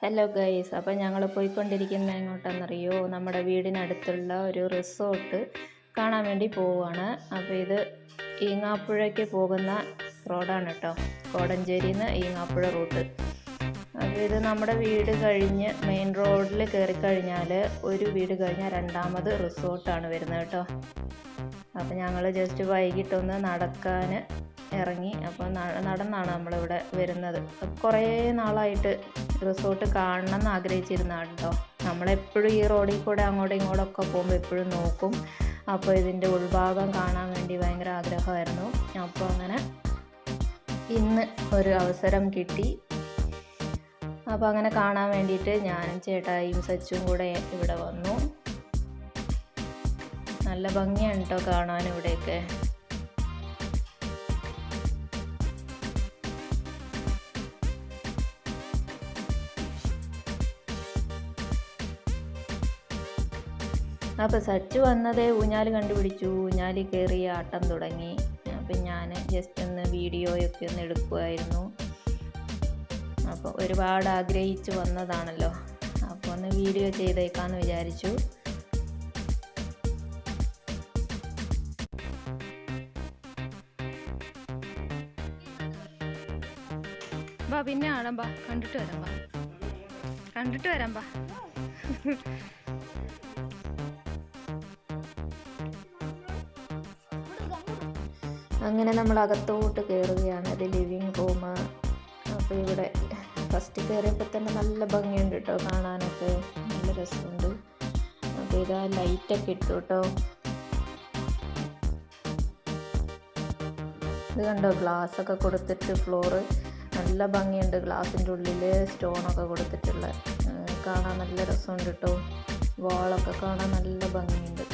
Hello guys, അപ്പോൾ ഞങ്ങൾ പോയിക്കൊണ്ടിരിക്കുന്ന എങ്ങോട്ടാണെന്നറിയോ? നമ്മുടെ വീടിനടുത്തുള്ള ഒരു റിസോർട്ട് കാണാൻ വേണ്ടി പോവുകയാണ്. അപ്പോൾ ഇത് ഈങ്ങാപ്പുഴയ്ക്ക് പോകുന്ന റോഡാണ് കേട്ടോ, കോടഞ്ചേരിയിൽ നിന്ന് ഈങ്ങാപ്പുഴ റൂട്ട്. അപ്പോൾ ഇത് നമ്മുടെ വീട് കഴിഞ്ഞ് മെയിൻ റോഡിൽ കയറി കഴിഞ്ഞാൽ ഒരു വീട് കഴിഞ്ഞാൽ രണ്ടാമത് റിസോർട്ടാണ് വരുന്നത് കേട്ടോ. അപ്പോൾ ഞങ്ങൾ ജസ്റ്റ് വൈകിട്ടൊന്ന് നടക്കാൻ ഇറങ്ങി. അപ്പോൾ നടന്നാണ് നമ്മളിവിടെ വരുന്നത്. കുറേ നാളായിട്ട് റിസോർട്ട് കാണണം എന്ന് ആഗ്രഹിച്ചിരുന്നതാണ് കേട്ടോ. നമ്മളെപ്പോഴും ഈ റോഡിൽ കൂടെ അങ്ങോട്ടും ഇങ്ങോട്ടൊക്കെ പോകുമ്പോൾ എപ്പോഴും നോക്കും. അപ്പോൾ ഇതിൻ്റെ ഉൾഭാഗം കാണാൻ വേണ്ടി ഭയങ്കര ആഗ്രഹമായിരുന്നു. അപ്പോൾ അങ്ങനെ ഇന്ന് ഒരു അവസരം കിട്ടി. അപ്പോൾ അങ്ങനെ കാണാൻ വേണ്ടിയിട്ട് ഞാനും ചേട്ടായിയും സച്ചും കൂടെ ഇവിടെ വന്നു. നല്ല ഭംഗിയാണ് കേട്ടോ കാണാൻ ഇവിടെയൊക്കെ. അപ്പോൾ സച്ചു വന്നതേ ഊഞ്ഞാൽ കണ്ടുപിടിച്ചു, ഊഞ്ഞാലിൽ കയറി ആട്ടം തുടങ്ങി. അപ്പം ഞാൻ ജസ്റ്റ് ഒന്ന് വീഡിയോയൊക്കെ ഒന്ന് എടുക്കുമായിരുന്നു. അപ്പോൾ ഒരുപാട് ആഗ്രഹിച്ച് വന്നതാണല്ലോ, അപ്പോൾ ഒന്ന് വീഡിയോ ചെയ്തേക്കാമെന്ന് വിചാരിച്ചു. ബാ പിന്നെ ആടാം, ബാ കണ്ടിട്ട് വരാം, ബാ കണ്ടിട്ട് വരാം, ബാ. അങ്ങനെ നമ്മൾ അകത്തോട്ട് കയറുകയാണ്. അത് ലിവിങ് റൂം. അപ്പോൾ ഇവിടെ ഫസ്റ്റ് കയറിയപ്പോൾ തന്നെ നല്ല ഭംഗിയുണ്ട് കേട്ടോ കാണാനൊക്കെ, നല്ല രസമുണ്ട്. അപ്പോൾ ഇതാ ലൈറ്റൊക്കെ ഇട്ടു കേട്ടോ. ഇത് കണ്ടോ, ഗ്ലാസ്സൊക്കെ കൊടുത്തിട്ട് ഫ്ലോറ് നല്ല ഭംഗിയുണ്ട്. ഗ്ലാസിൻ്റെ ഉള്ളിൽ സ്റ്റോണൊക്കെ കൊടുത്തിട്ടുള്ള കാണാൻ നല്ല രസമുണ്ട് കേട്ടോ. വാളൊക്കെ കാണാൻ നല്ല ഭംഗിയുണ്ട്.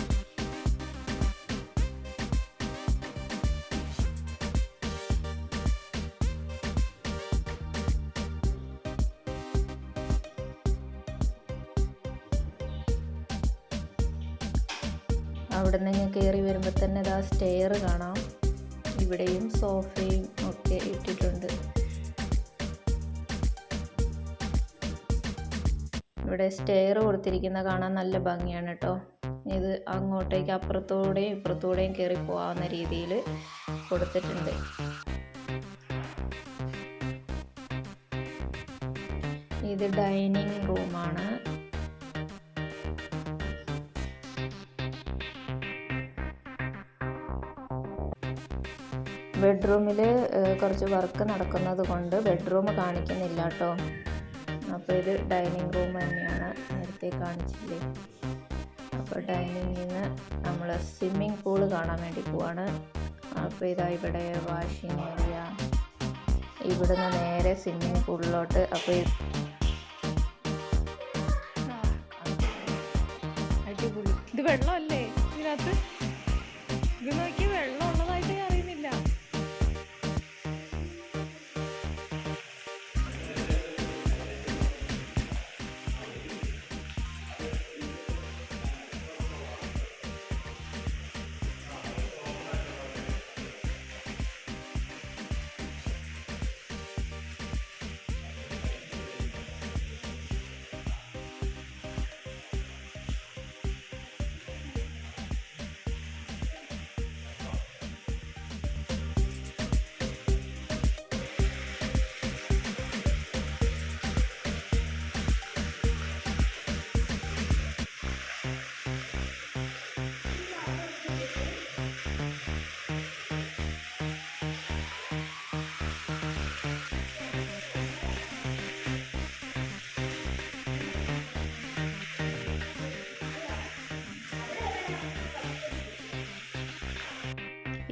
അവിടെ നിന്ന് കയറി വരുമ്പോൾ തന്നെ ഇതാ സ്റ്റെയർ കാണാം. ഇവിടെയും സോഫയും ഒക്കെ ഇട്ടിട്ടുണ്ട്. ഇവിടെ സ്റ്റെയർ കൊടുത്തിരിക്കുന്ന കാണാൻ നല്ല ഭംഗിയാണ് കേട്ടോ. ഇത് അങ്ങോട്ടേക്ക് അപ്പുറത്തൂടെയും ഇപ്പുറത്തൂടെയും കയറി പോകാവുന്ന രീതിയിൽ കൊടുത്തിട്ടുണ്ട്. ഇത് ഡൈനിങ് റൂമാണ്. ബെഡ്റൂമിൽ കുറച്ച് വർക്ക് നടക്കുന്നത് കൊണ്ട് ബെഡ്റൂം കാണിക്കുന്നില്ല കേട്ടോ. അപ്പോൾ ഇത് ഡൈനിങ് റൂം തന്നെയാണ്, നേരത്തെ കാണിച്ചില്ലേ. അപ്പോൾ ഡൈനിങ്ങിൽ നിന്ന് നമ്മൾ സ്വിമ്മിങ് പൂള് കാണാൻ വേണ്ടി പോവാണ്. അപ്പോൾ ഇതാ ഇവിടെ വാഷിംഗ് ഏരിയ, ഇവിടുന്ന് നേരെ സ്വിമ്മിങ് പൂളിലോട്ട്. അപ്പോൾ അടിപൊളി. ഇത് വെള്ളമല്ലേ ഇതിനകത്ത്? ഇത് നോക്കി, വെള്ളം ഉള്ളതായിട്ട് ഞാൻ അറിയുന്നില്ല.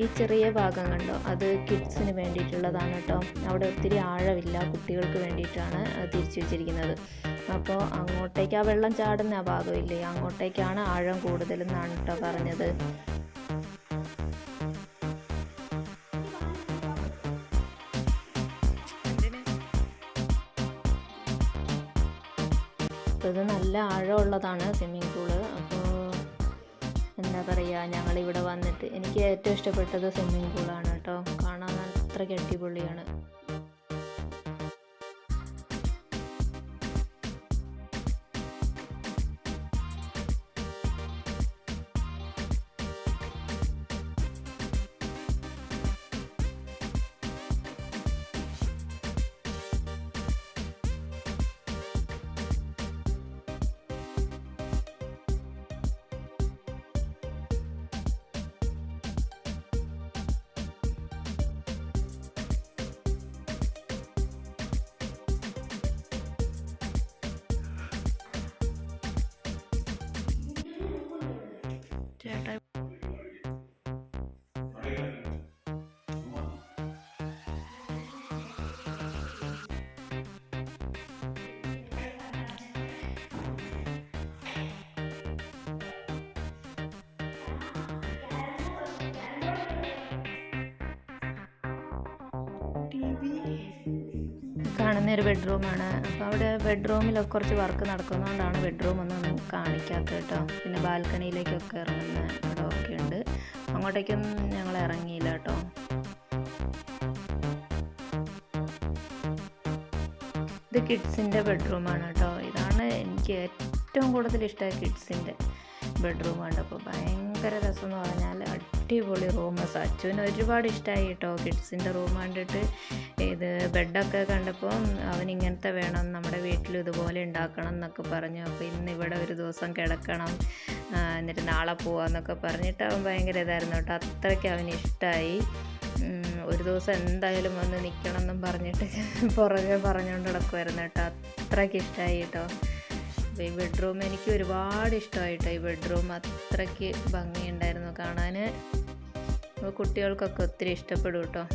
ഈ ചെറിയ ഭാഗം കണ്ടോ, അത് കിഡ്സിന് വേണ്ടിയിട്ടുള്ളതാണ് കേട്ടോ. അവിടെ ഒത്തിരി ആഴമില്ല, കുട്ടികൾക്ക് വേണ്ടിയിട്ടാണ് തിരിച്ചു വെച്ചിരിക്കുന്നത്. അപ്പോൾ അങ്ങോട്ടേക്ക് ആ വെള്ളം ചാടുന്ന ആ ഭാഗമില്ലേ, അങ്ങോട്ടേക്കാണ് ആഴം കൂടുതലെന്നാണ് കേട്ടോ പറഞ്ഞത്. ഇത് നല്ല ആഴമുള്ളതാണ് സ്വിമ്മിംഗ് പൂള്. അപ്പോൾ എന്താ പറയുക, ഞങ്ങളിവിടെ വന്നിട്ട് എനിക്ക് ഏറ്റവും ഇഷ്ടപ്പെട്ടത് സ്വിമ്മിംഗ് പൂളാണ് കേട്ടോ. കാണാൻ അത്രയ്ക്ക് അടിപൊളിയാണ്. ചേട്ടാ കാണുന്ന ഒരു ബെഡ്റൂമാണ്. അപ്പോൾ അവിടെ ബെഡ്റൂമിലൊക്കെ കുറച്ച് വർക്ക് നടക്കുന്നതുകൊണ്ടാണ് ബെഡ്റൂം ഒന്നും കാണിക്കാത്തത് കേട്ടോ. പിന്നെ ബാൽക്കണിയിലേക്കൊക്കെ ഇറങ്ങുന്ന ഇടമൊക്കെ ഉണ്ട്. അങ്ങോട്ടേക്കൊന്നും ഞങ്ങൾ ഇറങ്ങിയില്ല കേട്ടോ. ഇത് കിഡ്സിൻ്റെ ബെഡ്റൂമാണ് കേട്ടോ. ഇതാണ് എനിക്ക് ഏറ്റവും കൂടുതൽ ഇഷ്ടമായ കിഡ്സിൻ്റെ ബെഡ്റൂം കണ്ടപ്പോൾ. ഭയങ്കര രസം എന്ന് പറഞ്ഞാൽ അടിപൊളി റൂം. സച്ചുവിന് ഒരുപാട് ഇഷ്ടമായി കേട്ടോ കിഡ്സിൻ്റെ റൂം കണ്ടിട്ട്. ഇത് ബെഡൊക്കെ കണ്ടപ്പോൾ അവൻ ഇങ്ങനത്തെ വേണം, നമ്മുടെ വീട്ടിൽ ഇതുപോലെ ഉണ്ടാക്കണം എന്നൊക്കെ പറഞ്ഞു. അപ്പോൾ ഇന്ന് ഇവിടെ ഒരു ദിവസം കിടക്കണം, എന്നിട്ട് നാളെ പോവാന്നൊക്കെ പറഞ്ഞിട്ട് അവൻ ഭയങ്കര ഇതായിരുന്നു കേട്ടോ. അത്രയ്ക്ക് അവന് ഇഷ്ടമായി. ഒരു ദിവസം എന്തായാലും വന്ന് നിൽക്കണം എന്നും പറഞ്ഞിട്ട് പുറകെ പറഞ്ഞുകൊണ്ട് നടക്കുമായിരുന്നു കേട്ടോ. അത്രയ്ക്ക് ഇഷ്ടമായി കേട്ടോ. അപ്പോൾ ഈ ബെഡ്റൂം എനിക്ക് ഒരുപാട് ഇഷ്ടമായിട്ടോ. ഈ ബെഡ്റൂം അത്രയ്ക്ക് ഭംഗിയുണ്ടായിരുന്നു കാണാൻ. കുട്ടികൾക്കൊക്കെ ഒത്തിരി ഇഷ്ടപ്പെടും കേട്ടോ.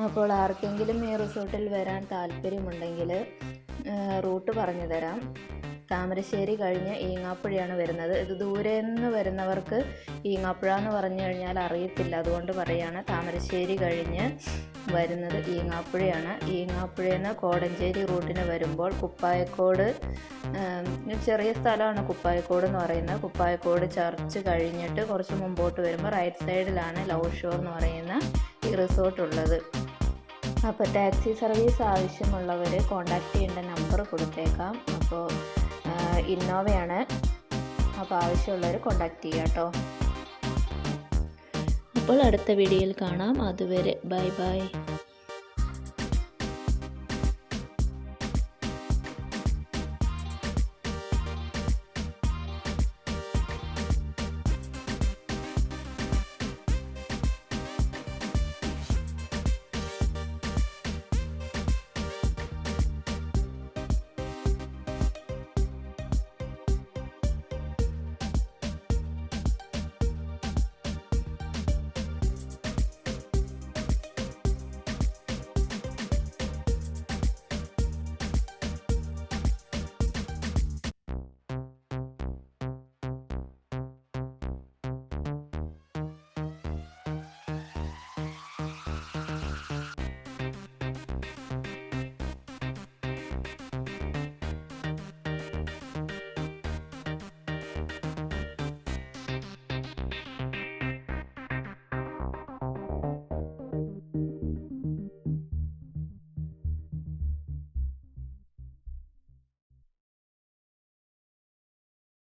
അപ്പോൾ ആർക്കെങ്കിലും ഈ റിസോർട്ടിൽ വരാൻ താല്പര്യമുണ്ടെങ്കിൽ റൂട്ട് പറഞ്ഞു തരാം. താമരശ്ശേരി കഴിഞ്ഞ് ഈങ്ങാപ്പുഴയാണ് വരുന്നത്. ഇത് ദൂരെ നിന്ന് വരുന്നവർക്ക് ഈങ്ങാപ്പുഴ എന്ന് പറഞ്ഞു കഴിഞ്ഞാൽ അറിയത്തില്ല, അതുകൊണ്ട് പറയുകയാണ്. താമരശ്ശേരി കഴിഞ്ഞ് വരുന്നത് ഈങ്ങാപ്പുഴയാണ്. ഈങ്ങാപ്പുഴയിൽ നിന്ന് കോടഞ്ചേരി റൂട്ടിന് വരുമ്പോൾ കുപ്പായക്കോട്, ചെറിയ സ്ഥലമാണ് കുപ്പായക്കോട് എന്ന് പറയുന്നത്. കുപ്പായക്കോട് ചർച്ച് കഴിഞ്ഞിട്ട് കുറച്ച് മുമ്പോട്ട് വരുമ്പോൾ റൈറ്റ് സൈഡിലാണ് ലവ് ഷോർ എന്ന് പറയുന്ന ഈ റിസോർട്ട് ഉള്ളത്. അപ്പോൾ ടാക്സി സർവീസ് ആവശ്യമുള്ളവർ കോൺടാക്റ്റ് ചെയ്യേണ്ട നമ്പർ കൊടുത്തേക്കാം. അപ്പോൾ ഇന്നോവയാണ്. അപ്പോൾ ആവശ്യമുള്ളവർ കോൺടാക്റ്റ് ചെയ്യാം കേട്ടോ. അപ്പോൾ അടുത്ത വീഡിയോയിൽ കാണാം. അതുവരെ ബൈ ബൈ.